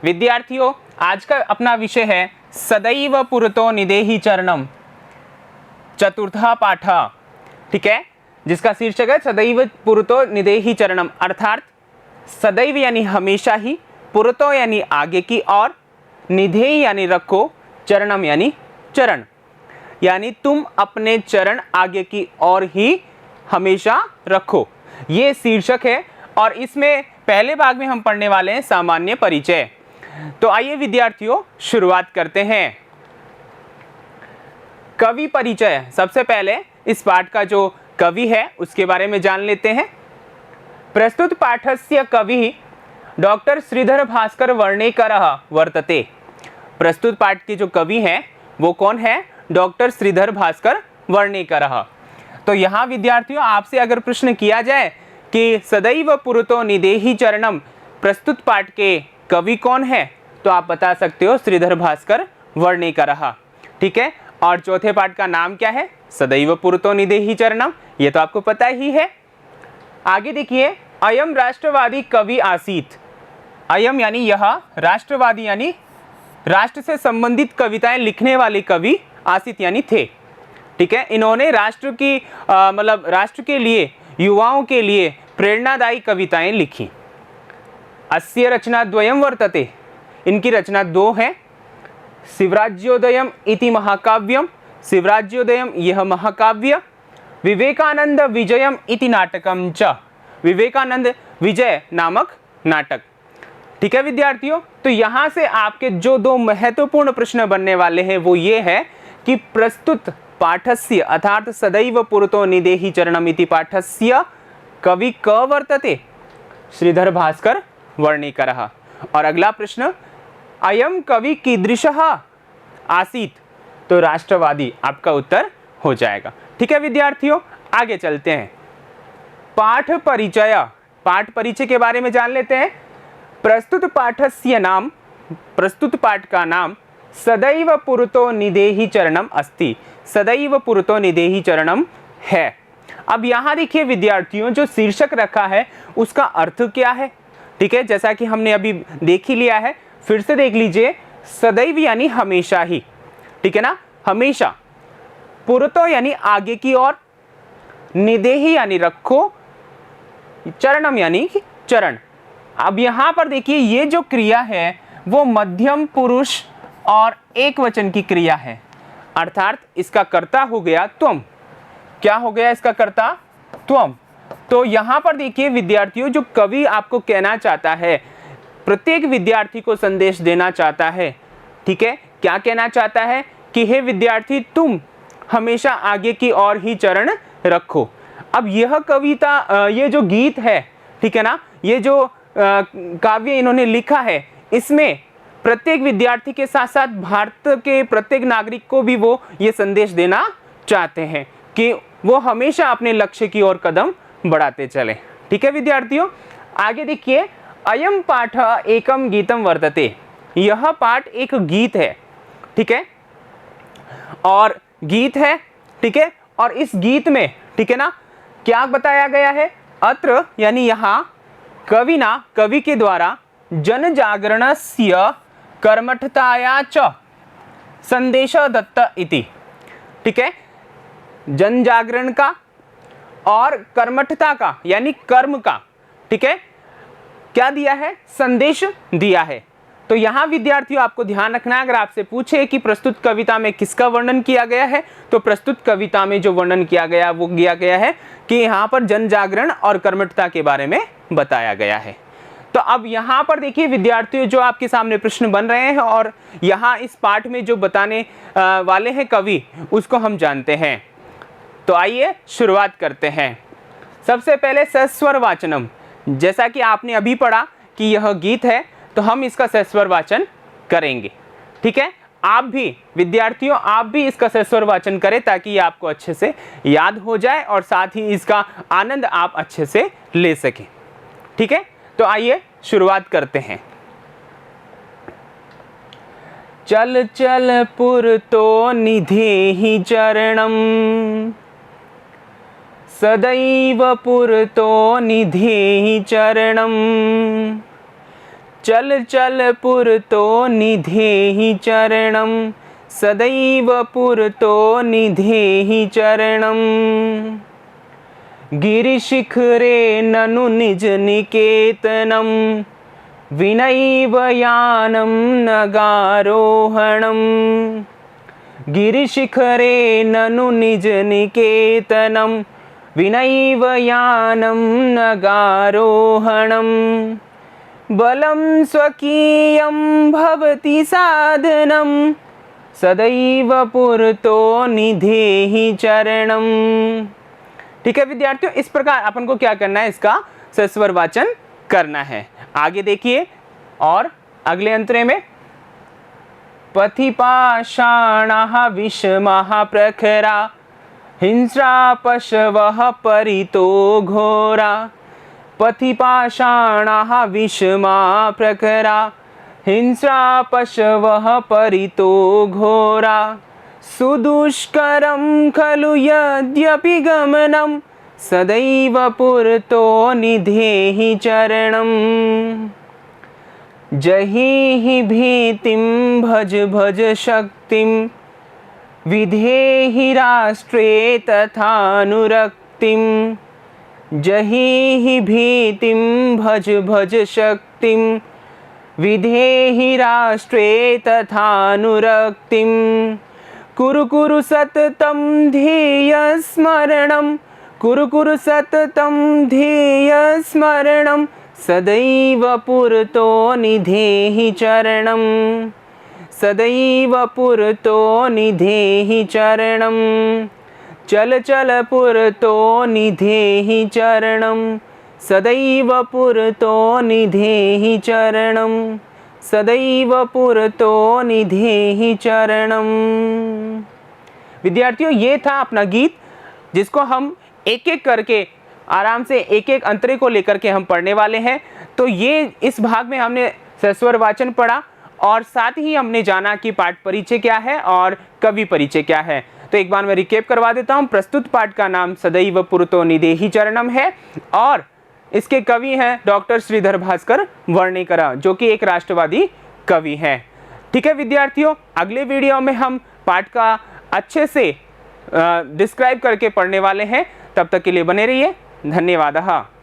विद्यार्थियों, आज का अपना विषय है सदैव पुरतो निदेहि चरणम, चतुर्था पाठ। ठीक है, जिसका शीर्षक है सदैव पुरतो निदेहि चरणम, अर्थात सदैव यानी हमेशा ही, पुरतो यानी आगे की और, निधेहि यानी रखो, चरणम यानी चरण, यानी तुम अपने चरण आगे की ओर ही हमेशा रखो। ये शीर्षक है और इसमें पहले भाग में हम पढ़ने वाले हैं सामान्य परिचय। तो आइए विद्यार्थियों शुरुआत करते हैं। कवि परिचय, सबसे पहले इस पाठ का जो कवि है उसके बारे में जान लेते हैं। प्रस्तुत पाठस्य कवि डॉक्टर श्रीधर भास्कर वर्णेकरः वर्तते। प्रस्तुत पाठ के जो कवि हैं वो कौन है? डॉक्टर श्रीधर भास्कर वर्णेकरः। तो यहाँ विद्यार्थियों आपसे अगर प्रश्न किया जाए कि सदैव पुरतो निदेहि चरणम प्रस्तुत पाठ के कवि कौन है, तो आप बता सकते हो श्रीधर भास्कर वर्णेकरः। ठीक है, और चौथे पाठ का नाम क्या है? सदैव पुरतो निदेहि चरणम, ये तो आपको पता ही है। आगे देखिए, अयम राष्ट्रवादी कवि आसीत। अयम यानी यह, राष्ट्रवादी यानी राष्ट्र से संबंधित कविताएं लिखने वाले कवि, आसीत यानी थे। ठीक है, इन्होंने राष्ट्र की मतलब राष्ट्र के लिए, युवाओं के लिए प्रेरणादायी कविताएं लिखी। अस्य रचना द्वयम वर्तते, इनकी रचना दो है। शिवराज्योदयम इति महाकाव्यम, शिवराज्योदयम यह महाकाव्य। विवेकानंद विजयम इति नाटकम च, विवेकानंद विजय नामक नाटक। ठीक है विद्यार्थियों, तो यहाँ से आपके जो दो महत्वपूर्ण प्रश्न बनने वाले हैं वो ये है कि प्रस्तुत पाठस्य अर्थात सदैव पुरतो निदेहि चरणम इति पाठस्य कवि क वर्तते? श्रीधर भास्कर वर्णेकरः। और अगला प्रश्न, अयम कवि कीदृशः आसीत? तो राष्ट्रवादी आपका उत्तर हो जाएगा। ठीक है विद्यार्थियों, आगे चलते हैं। पाठ परिचय, पाठ परिचय के बारे में जान लेते हैं। प्रस्तुत पाठस्य नाम, प्रस्तुत पाठ का नाम सदैव पुरतो निदेहि चरणम अस्ति, सदैव पुरतो निदेहि चरणम है। अब यहाँ देखिए विद्यार्थियों, जो शीर्षक रखा है उसका अर्थ क्या है? ठीक है, जैसा कि हमने अभी देख ही लिया है, फिर से देख लीजिए। सदैव यानी हमेशा ही, ठीक है ना, हमेशा। पुरतो यानी आगे की ओर, निदेहि यानी रखो, चरणम यानी चरण। अब यहाँ पर देखिए ये जो क्रिया है वो मध्यम पुरुष और एक वचन की क्रिया है, अर्थात इसका कर्ता हो गया त्वम। क्या हो गया इसका कर्ता? त्वम। तो यहाँ पर देखिए विद्यार्थियों, जो कवि आपको कहना चाहता है, प्रत्येक विद्यार्थी को संदेश देना चाहता है। ठीक है, क्या कहना चाहता है कि हे विद्यार्थी, तुम हमेशा आगे की ओर ही चरण रखो। अब यह कविता, ये जो गीत है, ठीक है ना, ये जो काव्य इन्होंने लिखा है, इसमें प्रत्येक विद्यार्थी के साथ साथ भारत के प्रत्येक नागरिक को भी वो ये संदेश देना चाहते हैं कि वो हमेशा अपने लक्ष्य की ओर कदम बढ़ाते चले। ठीक है विद्यार्थियों, आगे देखिए, अयम पाठ एकम गीतम वर्तते। यह पाठ एक गीत है। ठीक है, और गीत है, ठीक है, और इस गीत में, ठीक है ना, क्या बताया गया है? अत्र यानी यहाँ कविना, कवि के द्वारा जन जागरणस्य कर्मठताया च संदेश दत्त इति। ठीक है, जन जागरण का और कर्मठता का यानी कर्म का, ठीक है, क्या दिया है? संदेश दिया है। तो यहाँ विद्यार्थियों आपको ध्यान रखना है, अगर आपसे पूछे कि प्रस्तुत कविता में किसका वर्णन किया गया है, तो प्रस्तुत कविता में जो वर्णन किया गया वो किया गया है कि यहाँ पर जन जागरण और कर्मठता के बारे में बताया गया है। तो अब यहाँ पर देखिए विद्यार्थियों, जो आपके सामने प्रश्न बन रहे हैं और यहाँ इस पाठ में जो बताने वाले हैं कवि, उसको हम जानते हैं। तो आइए शुरुआत करते हैं। सबसे पहले सस्वर वाचनम, जैसा कि आपने अभी पढ़ा कि यह गीत है, तो हम इसका सस्वर वाचन करेंगे। ठीक है, आप भी विद्यार्थियों, आप भी इसका सस्वर वाचन करें ताकि ये आपको अच्छे से याद हो जाए और साथ ही इसका आनंद आप अच्छे से ले सकें। ठीक है, तो आइए शुरुआत करते हैं। चल चल पुरतो निधेहि चरणम, सदैव पुरतो निधेहि चरणम, चल चल पुरतो निधेहि चरणं सदैव पुरतो निधेहि चरणं गिरिशिखरे ननु निज निकेतनं विनैव यानं नगारोहणं गिरिशिखरे ननु निज निकेतनं विनैव यानं नगारोहणं बलं स्वकीयं भवति साधनं सदैव पुरतो निधेहि चरणं। ठीक है विद्यार्थियों, इस प्रकार अपन को क्या करना है, इसका सस्वर वाचन करना है। आगे देखिए और अगले अंतरे में पथिपाषाणाः विषमाः प्रखरा हिंस्रा पशवः परितो घोरा पथिपाषाणाः विषमा प्रखरा हिंस्रा पशवः परितो घोरा सुदुष्करं खलु यद्यपि गमनं सदैव पुरतो निधेहि चरणं जहिहि भीतिं भज भज शक्तिं विधेहि राष्ट्रे तथानुरक्तिं जहिहि भीतिं भज भज शक्तिं विधेहि राष्ट्रे तथानुरक्तिं कुरु कुरु सततं ध्येय स्मरणं कुरु कुरु सततं ध्येय स्मरणं सदैव पुरतो निधेहि चरणं सदैव पुरतो निधेहि चरणं चल चल पुरतो निधेहि चरणं सदैव पुरतो निधेहि चरणं सदैव पुरतो निधेहि चरणं। विद्यार्थियों, ये था अपना गीत जिसको हम एक एक करके आराम से एक एक अंतरे को लेकर के हम पढ़ने वाले हैं। तो ये इस भाग में हमने सस्वर वाचन पढ़ा और साथ ही हमने जाना कि पाठ परिचय क्या है और कवि परिचय क्या है। तो एक बार मैं रिकेप करवा देता हूँ। प्रस्तुत पाठ का नाम सदैव पुरतो निधेहि चरणम है और इसके कवि हैं डॉक्टर श्रीधर भास्कर वर्णेकर, जो कि एक राष्ट्रवादी कवि हैं। ठीक है विद्यार्थियों, अगले वीडियो में हम पाठ का अच्छे से डिस्क्राइब करके पढ़ने वाले हैं। तब तक के लिए बने रहिए। धन्यवाद।